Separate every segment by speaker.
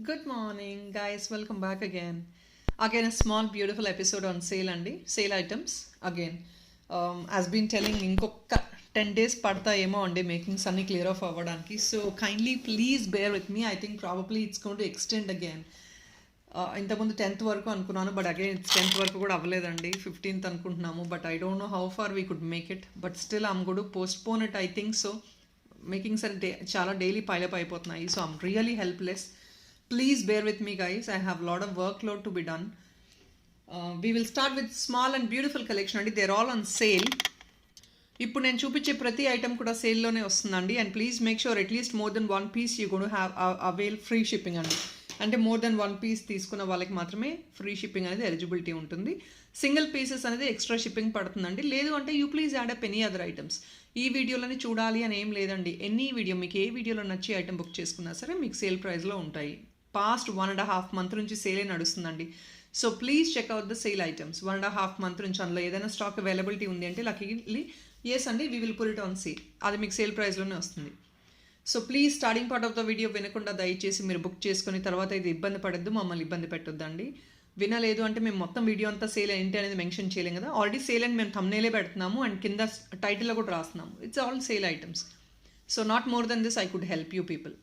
Speaker 1: Good morning, guys. Welcome back again. Again, a small, beautiful episode on sale, Andy. Sale items. Again, has been telling ఇంకొక 10 days పడతాయేమో అండి makings అన్ని clear off అవ్వడానికి. So kindly please bear with me. I think probably it's gone to extend again. ఇంతకుముందు 10th వరకు అనుకున్నాను, but again it's 10th వరకు కూడా అవ్వలేదండి. 15th అనుకుంటున్నాము, but I don't know how far we could make it. But still I'm good postpone it. I think so. Makings అంటే చాలా daily pile up అయిపోతున్నాయి. So I'm really helpless. Please bear with me, guys. I have a lot of workload to be done. We will start with small and beautiful collection అండి. They're all on sale. ఇప్పుడు నేను చూపించే ప్రతి item కూడా సేల్లోనే వస్తుందండి. And please make sure at least more than 1 piece you gone have avail free shipping అండి. అంటే మోర్ దెన్ 1 piece తీసుకున్న వాళ్ళకి మాత్రమే ఫ్రీ షిప్పింగ్ అనేది ఎలిజిబిలిటీ ఉంటుంది. సింగిల్ పీసెస్ అనేది ఎక్స్ట్రా షిప్పింగ్ పడుతుందండి. లేదు అంటే you please add up any other items. ఈ వీడియోలోనే చూడాలి అని ఏం లేదండి. ఎనీ వీడియో మీకు ఏ వీడియోలో నచ్చి ఐటమ్ బుక్ చేసుకున్నా సరే మీకు సేల్ ప్రైస్లో ఉంటాయి. పాస్ట్ 1.5 month నుంచి సేలే నడుస్తుందండి. So please check out the sale items. 1.5 month నుంచి అందులో ఏదైనా స్టాక్ అవైలబిలిటీ ఉంది అంటే లక్కీలీ ఎస్ అండి, we will put it on sale. అది మీకు సేల్ ప్రైస్లోనే వస్తుంది. So please starting part of the video వినకుండా దయచేసి మీరు బుక్ చేసుకుని తర్వాత ఇది ఇబ్బంది పడద్దు, మమ్మల్ని ఇబ్బంది పెట్టొద్దండి. వినలేదు అంటే మేము మొత్తం వీడియో అంతా సేల్ ఏంటి అనేది మెన్షన్ చేయలేం కదా. ఆల్రెడీ సేల్ అని మేము థంబ్నైలే పెడుతున్నాము అండ్ కింద టైటిల్లో కూడా రాస్తున్నాము. It's all sale items. So not more than this I could help you people.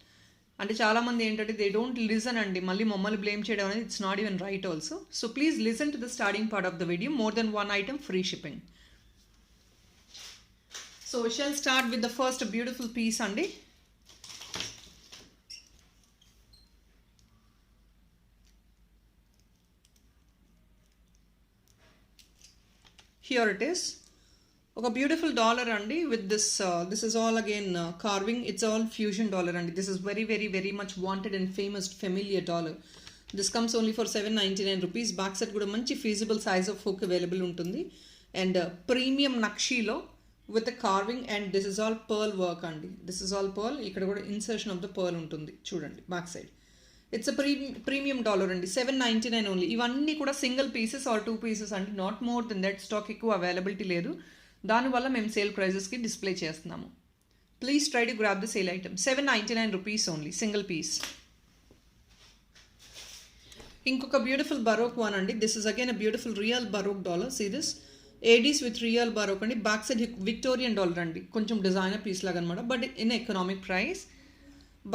Speaker 1: అంటే చాలామంది ఏంటంటే దే డోంట్ లిజన్ అండి. మళ్ళీ మమ్మల్ని బ్లేమ్ చేయడం అనేది it's not even right also. So please listen to the starting part of the video. More than 1 item free shipping. So we shall start with the first beautiful piece అండి. Here it is. ఒక beautiful dollar అండి with this is all again carving. It's all fusion dollar అండి. This is very very very much wanted and famous familiar dollar. This comes only for 799 rupees. Back set కూడా మంచి feasible size of hook available ఉంటుంది. And premium నక్షీలో with carving. And this is all pearl work అండి. This is all pearl. ఇక్కడ కూడా insertion of the pearl ఉంటుంది చూడండి back side. It's a premium dollar అండి. 799 ఓన్లీ. ఇవన్నీ కూడా సింగిల్ పీసెస్ ఆర్ 2 pieces అండి. Not more than that. Stock ఎక్కువ అవైలబిలిటీ లేదు, దానివల్ల మేము సేల్ ప్రైజెస్కి డిస్ప్లే చేస్తున్నాము. Please try to grab the sale item. 799 rupees only, single piece. ఇంకొక బ్యూటిఫుల్ బరోక్ వన్ అండి. This is again a beautiful real baroque dollar. See this ADs with real baroque అండి. Back side Victorian dollar అండి. కొంచెం designer piece లాగా అనమాట, but in economic price.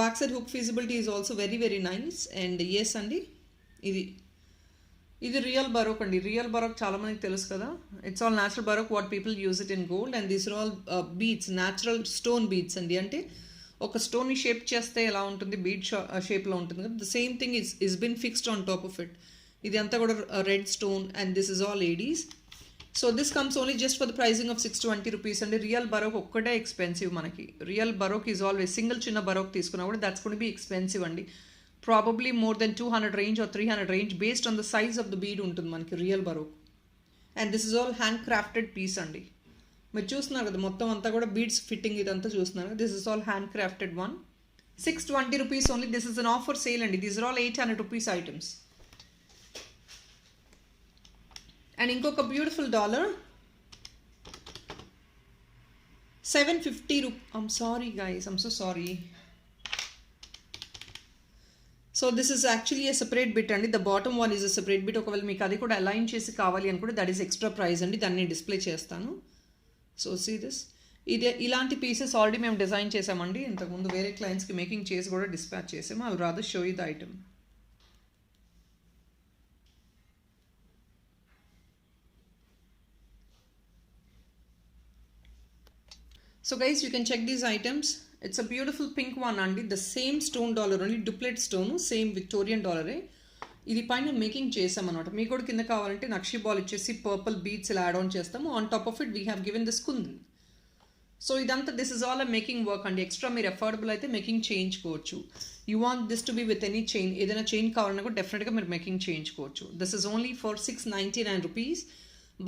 Speaker 1: Back side hook feasibility is also very very nice. And yes అండి, ఇది real baroque అండి. Real baroque చాలా మందికి తెలుసు కదా. It's all natural baroque what people use it in gold. And these are all beads, natural stone beads అండి. అంటే ఒక స్టోన్ని షేప్ చేస్తే ఎలా ఉంటుంది, బీడ్ షేప్లో ఉంటుంది కదా. The same thing is been fixed on top of it. ఇది అంతా కూడా red stone. And this is all ADs. So this comes only just for the pricing of 620 rupees అండి. రియల్ బరోక్ ఒక్కటే ఎక్స్పెన్సివ్ మనకి. Real baroque is always single చిన్న baroque తీసుకున్నా కూడా that's going be expensive అండి. Probably more than 200 range or 300 range based on the size of the bead ఉంటుంది మనకి real baroque. And this is all hand crafted piece అండి. మీరు చూస్తున్నారు కదా మొత్తం అంతా కూడా బీడ్స్ ఫిట్టింగ్ ఇదంతా చూస్తున్నారు. This is all hand crafted one. 620 rupees only. This is an offer sale అండి. These are all 800 rupees items. And ఇంకొక beautiful dollar 750 I'm sorry guys, I'm so sorry. So this is actually a separate bit అండి. The bottom one is a separate bit. ఒకవేళ మీకు అది కూడా align చేసి కావాలి అనుకుంటే దట్ ఈస్ ఎక్స్ట్రా ప్రైస్ అండి. దాన్ని డిస్ప్లే చేస్తాను. So see this. ఇలాంటి పీసెస్ ఆల్రెడీ మేము డిజైన్ చేసామండి. ఇంతకుముందు వేరే క్లయింట్స్కి మేకింగ్ చేసి కూడా డిస్పాచ్ చేసాము. I will rather show you the item. So guys, you can check these items. It's a beautiful pink one అండి. The same stone dollar only, duplet stone, same Victorian dollar. ఇది పైన making చేసాం అనమాట. మీకు కూడా కింద కావాలంటే నక్షి బాల్ ఇచ్చేసి పర్పుల్ బీడ్స్ ఇలా యాడ్ ఆన్ చేస్తాము. On top of it we have given this kundan. So ఇదంతా this is all a making work అండి. ఎక్స్ట్రా మీరు అఫోర్డబుల్ అయితే మేకింగ్ చేయించుకోవచ్చు. You want this to be with any chain, ఏదైనా chain కావాలన్నా కూడా డెఫినెట్గా మీరు మేకింగ్ చేయించుకోవచ్చు. This is only for 699 rupees.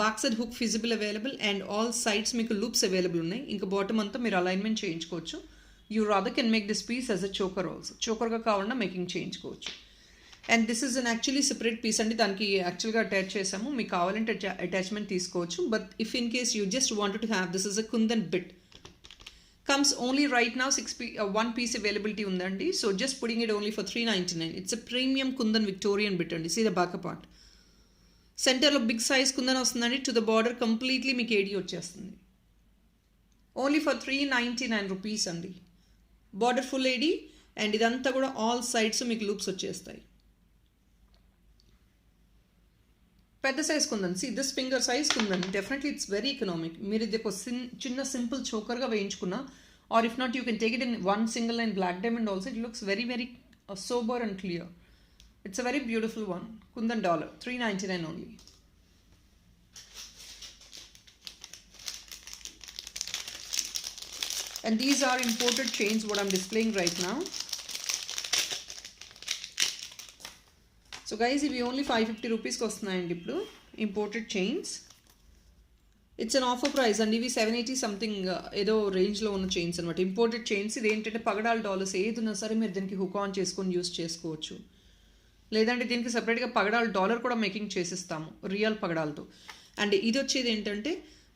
Speaker 1: Back side hook feasible available and all sides మీకు లూప్స్ అవైలబుల్ ఉన్నాయి. ఇంకా బాటమ్ అంతా మీరు అలైన్మెంట్ చేయించుకోవచ్చు. You rather can make this piece as a choker also. చోకర్గా కావాలన్నా మేకింగ్ చేయించుకోవచ్చు. And this is an actually separate piece అండి. దానికి యాక్చువల్గా అటాచ్ చేసాము. మీకు కావాలంటే అటాచ్మెంట్ తీసుకోవచ్చు. But if in case you just wanted to have, this is a kundan bit. Comes only right now 1 piece availability undandi. So just putting it only for $399. It's a premium kundan Victorian bit andi. See the back part. Center lo big size kundan ostundandi. To the border completely meeku AD vachestundi. Only for 399 rupees andi. Border full AD and idantha kuda all sides meeku loops vachestayi. పెద్ద size కుందని. See this finger size కుందని. Definitely it's very economic. మీరు ఇది ఒక చిన్న simple చోకర్గా వేయించుకున్నా, or if not you can take it in one single line black diamond also. It looks very very sober and clear. It's a very beautiful one. Kundan $, $399 only. And these are imported chains what I'm displaying right now. So guys ఇవి only 550 రూపీస్కి వస్తున్నాయండి ఇప్పుడు imported chains. It's an offer price అండి. ఇవి 780 something ఏదో రేంజ్లో ఉన్న chains అనమాట. Imported chains. ఇది ఏంటంటే పగడాల డాలర్స్ ఏది ఉన్నా సరే మీరు దీనికి హుక్ ఆన్ చేసుకొని యూస్ చేసుకోవచ్చు. లేదంటే దీనికి సపరేట్గా పగడాల డాలర్ కూడా మేకింగ్ చేసిస్తాము రియల్ పగడాలతో. అండ్ ఇది వచ్చేది ఏంటంటే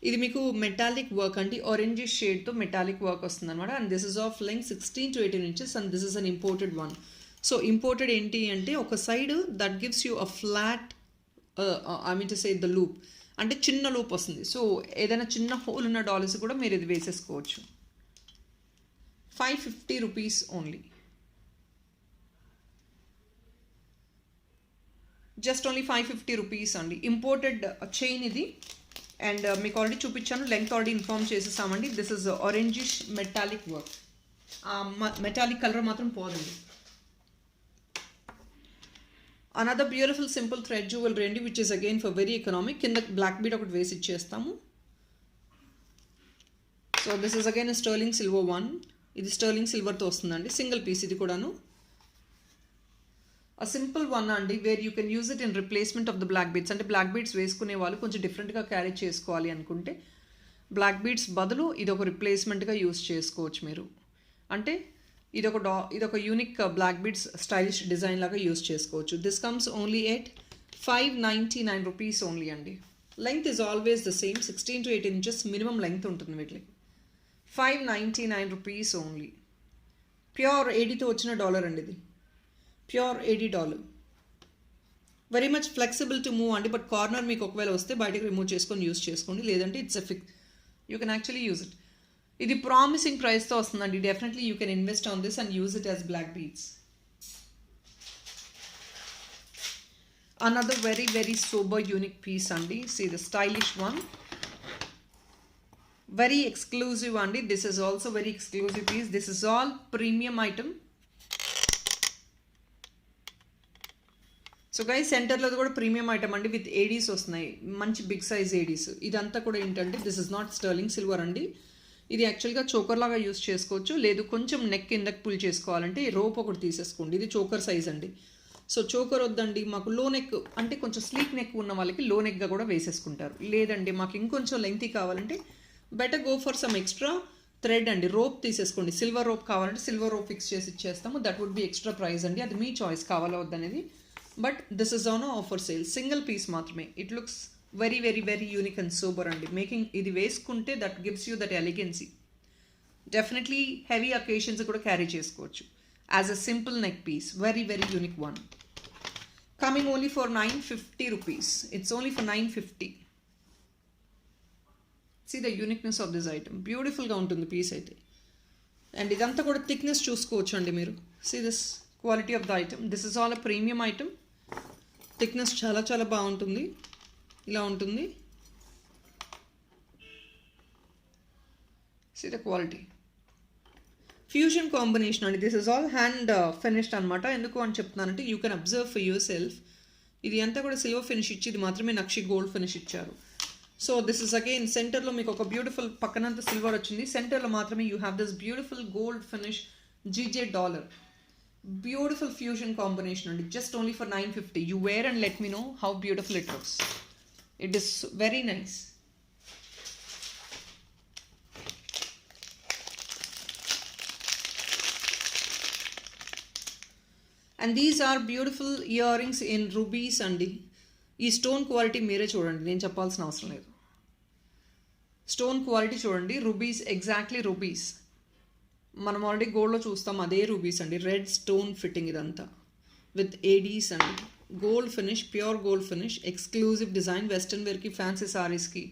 Speaker 1: ఇది మీకు మెటాలిక్ వర్క్ అండి. ఆరెంజ్ షేడ్తో మెటాలిక్ వర్క్ వస్తుంది అనమాట. And this is of length 16 to 18 inches and this is an imported one. So imported ఏంటి అంటే ఒక side that gives you a flat I mean to say the loop, అంటే చిన్న loop వస్తుంది. So ఏదైనా చిన్న హోల్ ఉన్న డాలర్స్ కూడా మీరు ఇది వేసేసుకోవచ్చు. 550 rupees only. Just only 550 rupees అండి. ఇంపోర్టెడ్ చైన్ ఇది. అండ్ మీకు ఆల్రెడీ చూపించాను, లెంగ్త్ ఆల్రెడీ ఇన్ఫార్మ్ చేసేసామండి. This is orangish metallic work. Metallic colour మాత్రం పోదండి. Another beautiful simple thread jewelry అండి, which is again for very economic. కింద బ్లాక్ బీడ్ ఒకటి వేసి ఇచ్చేస్తాము. So this is again sterling silver one. ఇది స్టర్లింగ్ సిల్వర్తో వస్తుందండి. సింగిల్ పీస్ ఇది కూడాను. ఆ సింపుల్ వన్ అండి, where you can use it in replacement of the black beads. అంటే బ్లాక్ బీడ్స్ వేసుకునే వాళ్ళు కొంచెం డిఫరెంట్గా క్యారీ చేసుకోవాలి అనుకుంటే బ్లాక్ బీడ్స్ బదులు ఇది ఒక రిప్లేస్మెంట్గా యూజ్ చేసుకోవచ్చు మీరు. అంటే ఇదొక unique black beads stylish design లాగా యూజ్ చేసుకోవచ్చు. This comes only at 599 rupees only అండి. Length is always the same, 16 to 18 inches minimum length ఉంటుంది వీటికి. 599 రూపీస్ ఓన్లీ. ప్యూర్ ఏడీతో వచ్చిన డాలర్ అండి ఇది. Pure $80. Very much flexible to move అండి. But corner మీకు ఒకవేళ వస్తే బయటకు రిమూవ్ చేసుకొని యూజ్ చేసుకోండి. లేదంటే it's a you can actually use it. ఇది ప్రామిసింగ్ ప్రైస్తో వస్తుందండి. Definitely you can invest on this and use it as black beads. Another very very super unique piece అండి. See the stylish one. Very exclusive అండి. This is also very exclusive piece. This is all premium item. So guys సెంటర్లో కూడా premium item అండి, with Aedes వస్తున్నాయి, మంచి big size Aedes. ఇదంతా కూడా ఏంటంటే this is not sterling silver అండి. ఇది యాక్చువల్గా చోకర్ లాగా యూస్ చేసుకోవచ్చు. లేదు కొంచెం నెక్ కిందకి పుల్ చేసుకోవాలంటే రోప్ ఒకటి తీసేసుకోండి. ఇది చోకర్ సైజ్ అండి. సో చోకర్ వద్దండి మాకు లో నెక్ అంటే కొంచెం స్లీక్ నెక్ ఉన్న వాళ్ళకి లో నెక్గా కూడా వేసేసుకుంటారు. లేదండి మాకు ఇంకొంచెం లెంగ్తీ కావాలంటే better go for some extra thread అండి. రోప్ తీసేసుకోండి. సిల్వర్ రోప్ కావాలంటే సిల్వర్ రోప్ ఫిక్స్ చేసి ఇచ్చేస్తాము. That would be extra price అండి. అది మీ చాయిస్ కావాలా వద్దనేది. But this is on offer sale. Single piece మాత్రమే. It looks very very very unique and super అండి. మేకింగ్ ఇది వేసుకుంటే that gives you that elegancy. Definitely heavy occasions కూడా క్యారీ చేసుకోవచ్చు as a simple neck piece. Very very unique one. Coming only for 950 rupees. It's only for 950. See the uniqueness of this item. బ్యూటిఫుల్గా ఉంటుంది piece అయితే. And ఇదంతా కూడా thickness చూసుకోవచ్చు అండి మీరు. See this quality of the item. This is all a premium item. Thickness చాలా చాలా బాగుంటుంది. ఇలా ఉంటుంది. See the quality. Fusion combination అండి. This is all hand finished అనమాట. ఎందుకు అని చెప్తున్నానంటే you can observe for yourself. ఇది అంతా కూడా సిల్వర్ ఫినిష్ ఇచ్చి ఇది మాత్రమే నక్షి గోల్డ్ ఫినిష్ ఇచ్చారు. సో దిస్ ఇస్ అగైన్ సెంటర్లో మీకు ఒక బ్యూటిఫుల్ పక్కనంతా సిల్వర్ వచ్చింది. సెంటర్లో మాత్రమే you have this beautiful gold finish GJ dollar. Beautiful fusion combination అండి. Just only for 950. You wear and let me know how beautiful it looks. It is very nice. And these are beautiful earrings in rubies అండి. ఈ stone quality మీరే చూడండి, నేను చెప్పాల్సిన అవసరం లేదు. Stone quality చూడండి. Rubies, exactly rubies. మనం ఆల్రెడీ గోల్డ్లో చూస్తాం అదే రూబీస్ అండి. రెడ్ స్టోన్ ఫిట్టింగ్ ఇదంతా విత్ ఏడీస్ అండి. Gold finish, pure gold finish, exclusive design, western వేర్కి, ఫ్యాన్సీ సారీస్కి,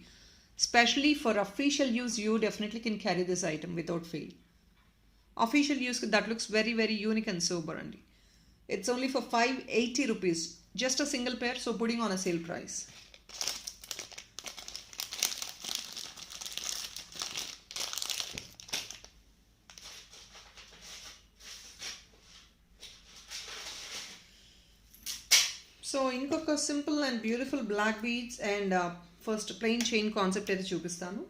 Speaker 1: specially for official use you definitely can carry this item without fail. Official యూస్కి that looks very very unique and super అండి. It's only for 580 rupees. Just a single pair, so putting on a sale price. So inkoka simple and beautiful black beads and first plain chain concept అయితే చూపిస్తాను.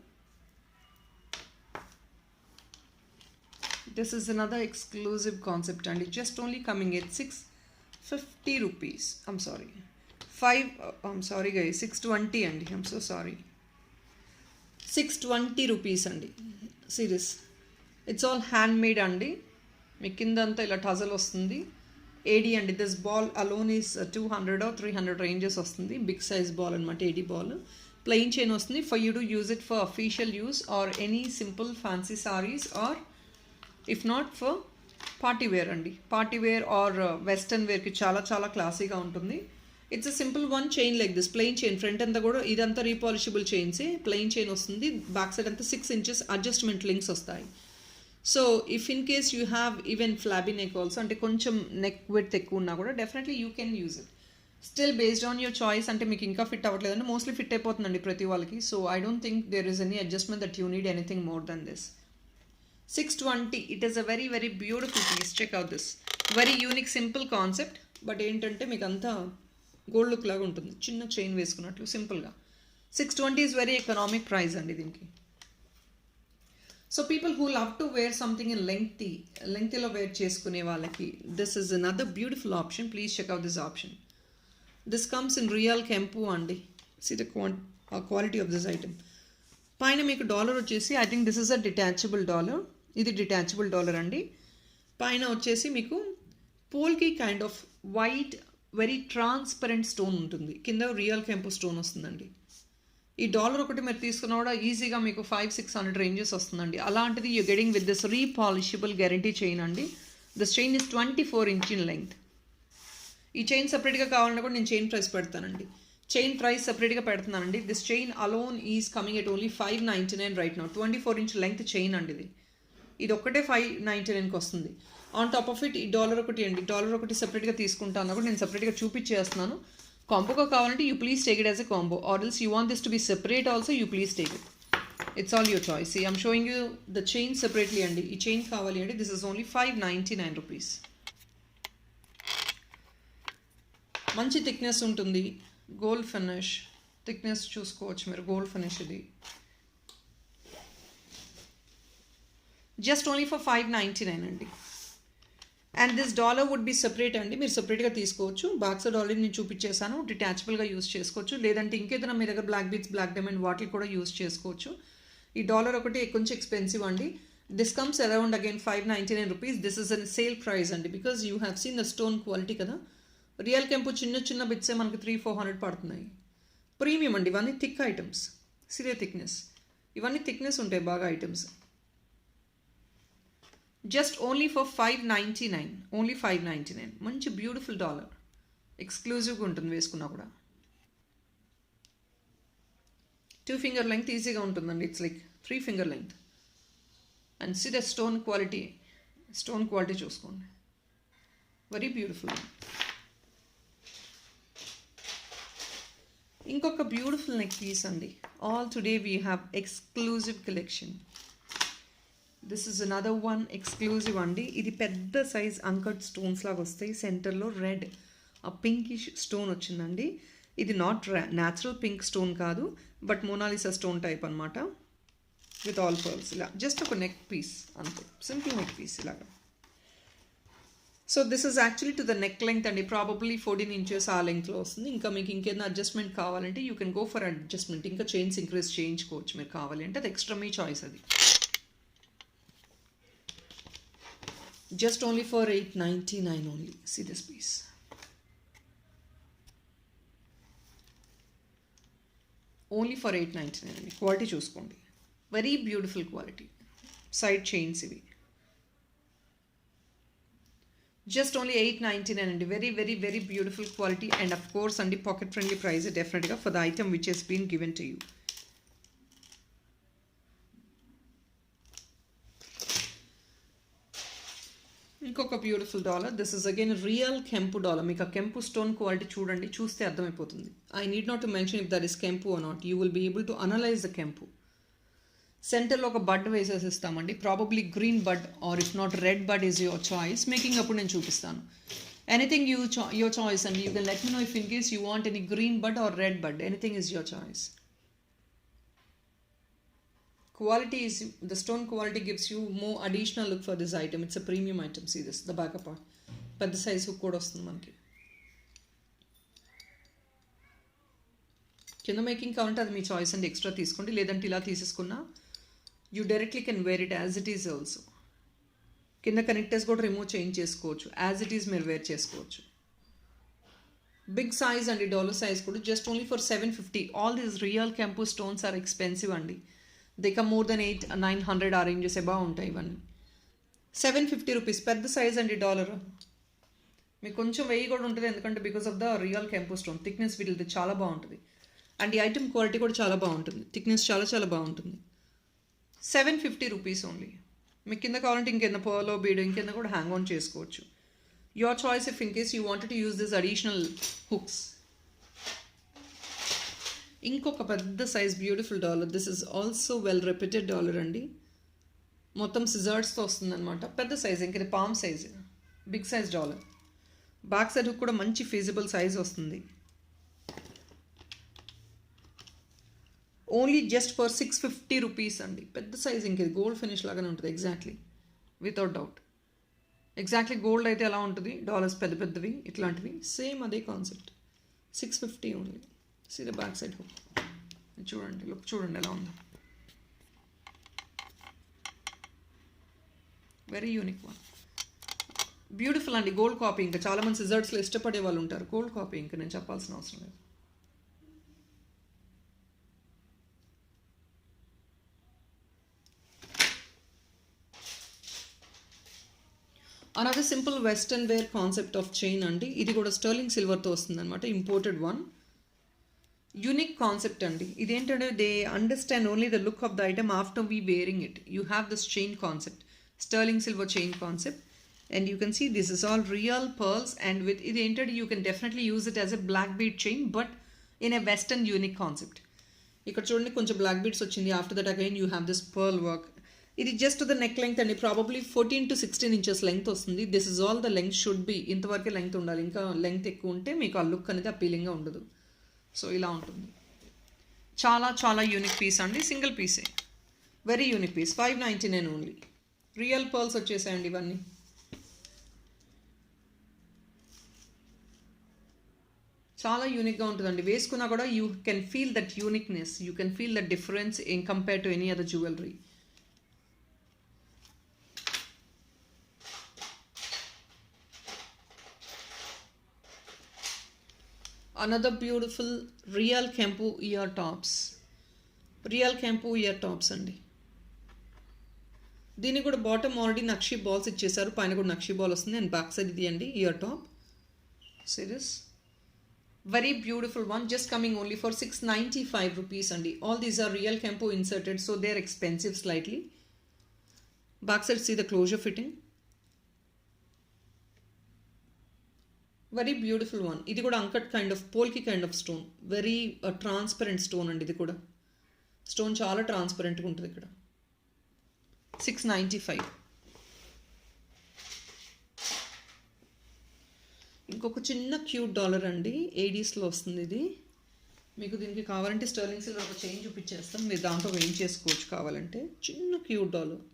Speaker 1: This is another exclusive concept and it's just only coming at 650 rupees. I'm sorry. I'm sorry guys, 620 and I'm so sorry. 620 rupees అండి. See this. It's all handmade అండి. మీ కిందంతా ఇలా టజల్ వస్తుంది. AD అండి. This ball alone is 200 or 300 ranges వస్తుంది. Big size ball అనమాట, AD ball. Plain chain వస్తుంది. For you to use it for official use or any simple fancy saris or if not for party wear అండి. Party wear or western వేర్కి చాలా చాలా క్లాసీగా ఉంటుంది. It's a simple one chain like this. Plain chain front అంతా కూడా ఇదంతా repolishable చైన్సే. ప్లెయిన్ చైన్ వస్తుంది. బ్యాక్ సైడ్ అంతా 6 inches అడ్జస్ట్మెంట్ లింక్స్ వస్తాయి. So if in case you have even ఫ్లాబీ neck also, అంటే కొంచెం నెక్ విడ్త్ ఎక్కువ ఉన్నా కూడా definitely you can use it. Still based on your choice. అంటే మీకు ఇంకా ఫిట్ అవ్వట్లేదంటే మోస్ట్లీ ఫిట్ అయిపోతుందండి ప్రతి వాళ్ళకి. So I don't think there is any adjustment that you need anything more than this. 620. It is a very very beautiful piece. Check out this. Very unique simple concept. But ఏంటంటే మీకు అంతా gold look లాగా ఉంటుంది, చిన్న chain వేసుకున్నట్లు సింపుల్గా. 620 is very economic price అండి దీనికి. So people who love to wear something in లెంగ్తీలో వేర్ చేసుకునే వాళ్ళకి this is another beautiful option. Please check out this option. This comes in real kempu అండి. See the quality of this item. పైన మీకు dollar వచ్చేసి I think this is a detachable dollar. ఇది detachable dollar అండి. పైన వచ్చేసి మీకు polki kind of white very transparent stone ఉంటుంది. కింద రియల్ కెంపు స్టోన్ వస్తుందండి. ఈ డాలర్ ఒకటి మీరు తీసుకున్నా కూడా ఈజీగా మీకు 500-600 రేంజెస్ వస్తుందండి. అలాంటిది you getting with this repolishable guarantee chain అండి. This chain is 24 inch in length. ఈ చైన్ సపరేట్గా కావాలన్నా కూడా నేను చైన్ ప్రైస్ పెడతానండి. చైన్ ప్రైస్ సపరేట్గా పెడుతున్నానండి. This chain alone is coming at only 599 right now. 24 inch length chain అండి ఇది. ఇది ఒక్కటే 599కి వస్తుంది. ఆన్ టాప్ ఆఫ్ ఇట్ ఈ డాలర్ ఒకటి అండి. డాలర్ ఒకటి సపరేట్గా తీసుకుంటాను కూడా నేను సపరేట్గా చూపించేస్తున్నాను. కాంబోగా కావాలంటే you please take it as a combo or else you want this to be separate also you please take it. It's all your choice. I'm showing you the chain separately అండి. ఈ చైన్ కావాలి అంటే this is only 599 rupees. మంచి thickness ఉంటుంది. Gold finish thickness చూసుకోవచ్చు మీరు. Gold finish ఇది. Just only for 599 అండి. And this dollar would be separate అండి. మీరు సెపరేట్గా తీసుకోవచ్చు. బ్యాక్ సైడ్ ఆల్రెడీ నేను చూపించేసాను. డిటాచబుల్గా యూస్ చేసుకోవచ్చు. లేదంటే ఇంకేదైనా మీ దగ్గర బ్లాక్ బీట్స్, బ్లాక్ డైమండ్ వాటికి కూడా యూస్ చేసుకోవచ్చు. ఈ డాలర్ ఒకటి కొంచెం ఎక్స్పెన్సివ్ అండి. This comes around again 599 rupees. This is an sale price అండి. Because you have seen the stone quality కదా. రియల్ కెంపు చిన్న చిన్న బిట్సే మనకి 300-400 పడుతున్నాయి. ప్రీమియం అండి. ఇవన్నీ థిక్ ఐటమ్స్. సిరే థిక్నెస్. ఇవన్నీ థిక్నెస్ ఉంటాయి బాగా items. Just only for 599. Only 599. మంచి బ్యూటిఫుల్ డాలర్. ఎక్స్క్లూజివ్గా ఉంటుంది వేసుకున్నా కూడా. 2 finger లెంగ్త్ ఈజీగా ఉంటుందండి. It's like 3 finger length. And see the stone quality. Stone quality చూసుకోండి. Very beautiful. ఇంకొక బ్యూటిఫుల్ నెక్ పీస్ అండి. All today we have exclusive collection. This is another one exclusive అండి. ఇది పెద్ద సైజ్ అంకట్ స్టోన్స్ లాగా వస్తాయి. సెంటర్లో రెడ్ ఆ పింకిష్ స్టోన్ వచ్చిందండి. ఇది నాట్ న్యాచురల్ పింక్ స్టోన్ కాదు, బట్ మోనాలిసా స్టోన్ టైప్ అనమాట. With all pearls. ఇలా జస్ట్ ఒక నెక్ పీస్ అంతే. సింపుల్ నెక్ పీస్ ఇలాగా. So this is actually to the neck length అండి. ప్రాబబ్లీ 14 inches ఆ లెంగ్త్లో వస్తుంది. ఇంకా మీకు ఇంకేదైనా అడ్జస్ట్మెంట్ కావాలంటే you can go for adjustment. ఇంకా చైన్స్ ఇంక్రీజ్ చేయించుకోవచ్చు మీరు కావాలి అంటే. అది ఎక్స్ట్రా మీ చాయిస్ అది. Just only for 899 only. See this piece. Only for 899 అండి. క్వాలిటీ చూసుకోండి. Very beautiful quality. Side chains ఇవి. జస్ట్ ఓన్లీ 899 అండి. Very very very beautiful quality and of course అండి pocket friendly price definitely for the item which has been given to you. ఇంకొక beautiful dollar. This is again real kempu dollar. మీకు ఆ కెంపు stone quality చూడండి, చూస్తే అర్థమైపోతుంది. I need not to mention if that is kempu or not. You will be able to analyse the kempu. సెంటర్లో ఒక bud వేసేసిస్తామండి, probably green bud or if not red bud is your choice. Making అప్పుడు నేను చూపిస్తాను. Anything your choice అండి. You can let me know if in case you want any green bud are red bud. Anything is your choice. Quality is, the stone quality gives you more additional look for this item. It's a premium item. See this, the back part. పెద్ద size hook కూడా వస్తుంది మనకి. కింద making కావాలంటే అది మీ choice అండి, extra తీసుకోండి. లేదంటే ఇలా తీసేసుకున్నా you directly can wear it as it is also. కింద కనెక్టర్స్ కూడా రిమూవ్ చేంజ్ చేసుకోవచ్చు, యాజ్ ఇట్ ఈజ్ మీరు వేర్ చేసుకోవచ్చు. బిగ్ సైజ్ అండి, డాలర్ సైజ్ కూడా just only for 750. All these real kempu stones are expensive అండి. దే కమ్ మోర్ దెన్ 800-900 ఆ ranges above ఉంటాయి ఇవన్నీ. 750 రూపీస్ పెద్ద సైజ్ అండి డాలర్. మీకు కొంచెం వెయ్యి కూడా ఉంటుంది, ఎందుకంటే బికాస్ ఆఫ్ ద రియల్ కెంపు స్టోన్ థిక్నెస్ వీటిది చాలా బాగుంటుంది. అండ్ ఈ ఐటమ్ క్వాలిటీ కూడా చాలా బాగుంటుంది, థిక్నెస్ చాలా చాలా బాగుంటుంది. 750 రూపీస్ ఓన్లీ. మీకు కింద కావాలంటే ఇంకెంత పర్లో బీడ్ ఇంకెంత కూడా హ్యాంగ్ ఆన్ చేసుకోవచ్చు. Your choice if in case you wanted to use this additional hooks. ఇంకొక పెద్ద size beautiful dollar. This is also well reputed dollar అండి. మొత్తం సిజర్డ్స్తో వస్తుంది అనమాట. పెద్ద సైజ్, ఇంక ఇది palm size, big size dollar. Back side కూడా మంచి ఫీజిబుల్ సైజ్ వస్తుంది. ఓన్లీ జస్ట్ ఫర్ 650 రూపీస్ అండి. పెద్ద సైజ్, ఇంక ఇది గోల్డ్ ఫినిష్ లాగానే ఉంటుంది exactly, without doubt. Exactly gold అయితే ఎలా ఉంటుంది, డాలర్స్ పెద్ద పెద్దవి ఇట్లాంటివి సేమ్ అదే concept. 650 only. See the back side hook. చూడండి, లుక్ చూడండి ఎలా ఉందో. వెరీ యూనిక్ వన్, బ్యూటిఫుల్ అండి. Gold copy. ఇంకా చాలామంది సిజర్డ్స్లో ఇష్టపడే వాళ్ళు ఉంటారు. గోల్డ్ కాపీ ఇంకా నేను చెప్పాల్సిన అవసరం లేదు. Another simple western wear concept of chain అండి. ఇది కూడా స్టర్లింగ్ సిల్వర్తో వస్తుంది అనమాట, ఇంపోర్టెడ్ వన్. యూనిక్ కాన్సెప్ట్ అండి. ఇదేంటంటే they understand only the look of the item after we wearing it. You have this chain concept, sterling silver chain concept. And you can see this is all real pearls. And with ఇది ఏంటంటే you can definitely use it as a black bead chain, but in a western unique concept. ఇక్కడ చూడండి కొంచెం black beads వచ్చింది. After that again you have this pearl work. ఇది just the neck length అండి, probably 14 to 16 inches length వస్తుంది. This is all the length should be. ఇంతవరకే length ఉండాలి, ఇంకా లెంగ్త్ ఎక్కువ ఉంటే మీకు ఆ లుక్ అనేది అపీలింగ్గా ఉండదు. సో ఇలా ఉంటుంది. చాలా చాలా యూనిక్ పీస్ అండి, సింగిల్ పీసే. Very unique piece. 599 only. Real pearls వచ్చేసాయండి ఇవన్నీ. చాలా యూనిక్గా ఉంటుందండి. వేసుకున్నా కూడా you can feel that uniqueness, you can feel that difference in compare to any other jewellery. Another beautiful real Kempu ear tops. Real Kempu ear tops అండి. దీనికి కూడా బాటమ్ ఆల్రెడీ నక్షి బాల్స్ ఇచ్చేసారు, పైన కూడా నక్షి బాల్ వస్తుంది. అండ్ బ్యాక్ సైడ్ ఇది అండి ear top. Series very beautiful one, just coming only for 695 rupees అండి. All these are real Kempu inserted, so they are expensive slightly. Back side, see the closure fitting. Very beautiful one. ఇది కూడా uncut kind of, polki kind of stone. Very transparent stone అండి. ఇది కూడా stone చాలా ట్రాన్స్పరెంట్గా ఉంటుంది. ఇక్కడ 695. ఇంకొక చిన్న క్యూట్ డాలర్ అండి, 80sలో వస్తుంది ఇది. మీకు దీనికి కావాలంటే స్టర్లింగ్ సిల్వర్ ఒక చైన్ చూపించేస్తాం, మీరు దాంట్లో వేయించేసుకోవచ్చు కావాలంటే. చిన్న క్యూట్ డాలర్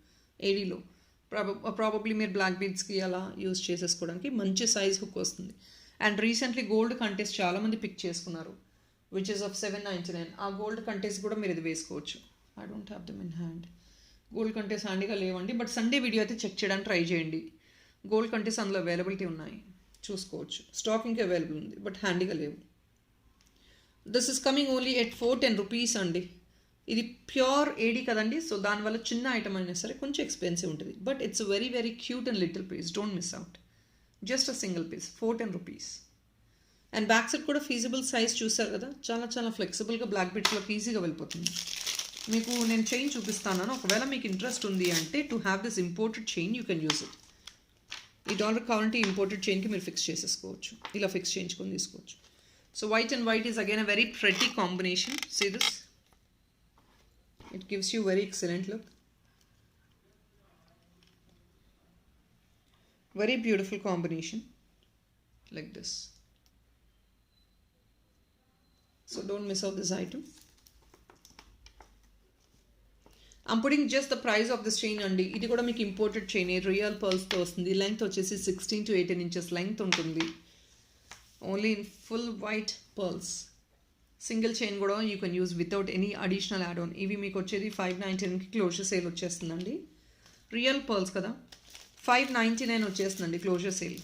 Speaker 1: 80లో. ప్రాబబ్లీ మీరు బ్లాక్ బీడ్స్కి అలా యూజ్ చేసేసుకోవడానికి మంచి సైజ్ హుక్ వస్తుంది. అండ్ రీసెంట్లీ గోల్డ్ కంటెస్ట్ చాలామంది పిక్ చేసుకున్నారు, విచ్ ఇస్ ఆఫ్ 799. ఆ గోల్డ్ కంటెస్ట్ కూడా మీరు ఇది వేసుకోవచ్చు. I don't have them in hand. Gold contest హ్యాండీగా లేవండి, బట్ సండే వీడియో అయితే చెక్ చేయడానికి ట్రై చేయండి. గోల్డ్ కంటెస్ట్ అందులో అవైలబిలిటీ ఉన్నాయి, చూసుకోవచ్చు. స్టాకింగ్కి అవైలబుల్ ఉంది, బట్ హ్యాండీగా లేవు. This is coming only at 410 rupees అండి. ఇది ప్యూర్ ఏడీ కదండి, సో దానివల్ల చిన్న ఐటమ్ అయినా సరే కొంచెం ఎక్స్పెన్సివ్ ఉంటుంది, but it's very very cute and little price. Don't miss out. Just a single piece 410 rupees. అండ్ బ్యాక్ సైడ్ కూడా ఫీజిబుల్ సైజ్ చూసారు కదా, చాలా చాలా ఫ్లెక్సిబుల్గా బ్లాక్ బిట్స్లోకి ఈజీగా వెళ్ళిపోతుంది. మీకు నేను చైన్ చూపిస్తాను. ఒకవేళ మీకు ఇంట్రెస్ట్ ఉంది అంటే to have this imported chain you can use it. ఈ డాలర్ కావాలంటే ఇంపోర్టెడ్ చైన్కి మీరు ఫిక్స్ చేసేసుకోవచ్చు, ఇలా ఫిక్స్ చేయించుకొని తీసుకోవచ్చు. So white and white is again a very pretty combination. See this, it gives you very excellent look. Very beautiful combination like this. So don't miss out this item. I'm putting just the price of this chain andi. Idi kuda meeku imported chain, real pearls tho vastundi. Length vachesi 16 to 18 inches length untundi. Only in full white pearls. Single chain kuda you can use without any additional add-on. Ivi meeku vachedi 599 ki closure sale vachestundandi. Real pearls kada 599 వచ్చేస్తుందండి closure sale.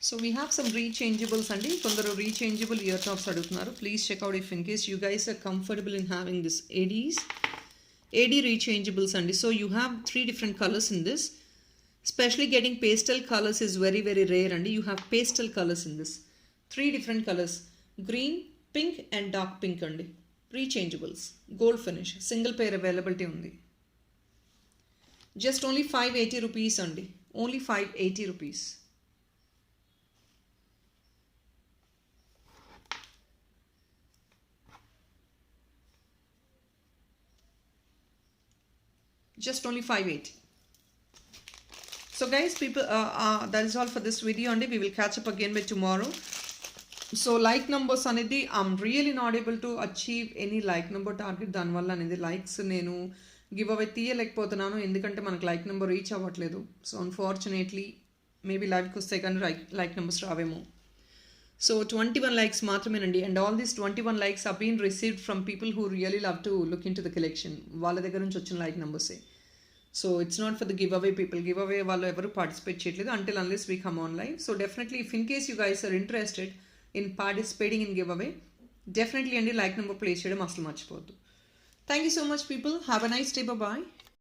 Speaker 1: So we have some rechangeables అండి. కొందరు rechangeable ear tops అడుగుతున్నారు. Please check out if in case you guys are comfortable in having this AD rechangeables అండి. So you have 3 different colors in this. Especially getting pastel colors is very very rare and you have pastel colors in this. 3 different colors, green, pink and dark pink andi. Rechangeables, gold finish, single pair availability undi. Just only 580 rupees andi. Only 580 rupees. Just only 580. So guys, people, that is all for this video and we will catch up again by tomorrow. So like numbers anedi, I'm really not able to achieve any like number target. దాని వల్ల అనేది likes నేను give away తీయలేకపోతున్నాను, ఎందుకంటే మనకు like number reach అవ్వట్లేదు. So unfortunately maybe లైవ్కి వస్తే కానీ లైక్ నెంబర్స్ రావేమో. సో 21 likes మాత్రమేనండి. And all these 21 likes are being received from people who really love to look into the collection. వాళ్ళ దగ్గర నుంచి వచ్చిన like నెంబర్సే. So it's not for the giveaway people. Giveaway వాళ్ళు ఎవరు పార్టిసిపేట్ చేయట్లేదు until unless we come on live. So definitely if in case you guys are interested in participating in giveaway, definitely అండి like number place చేయడం అసలు మర్చిపోవద్దు. Thank you so much people. Have a nice day. Bye bye.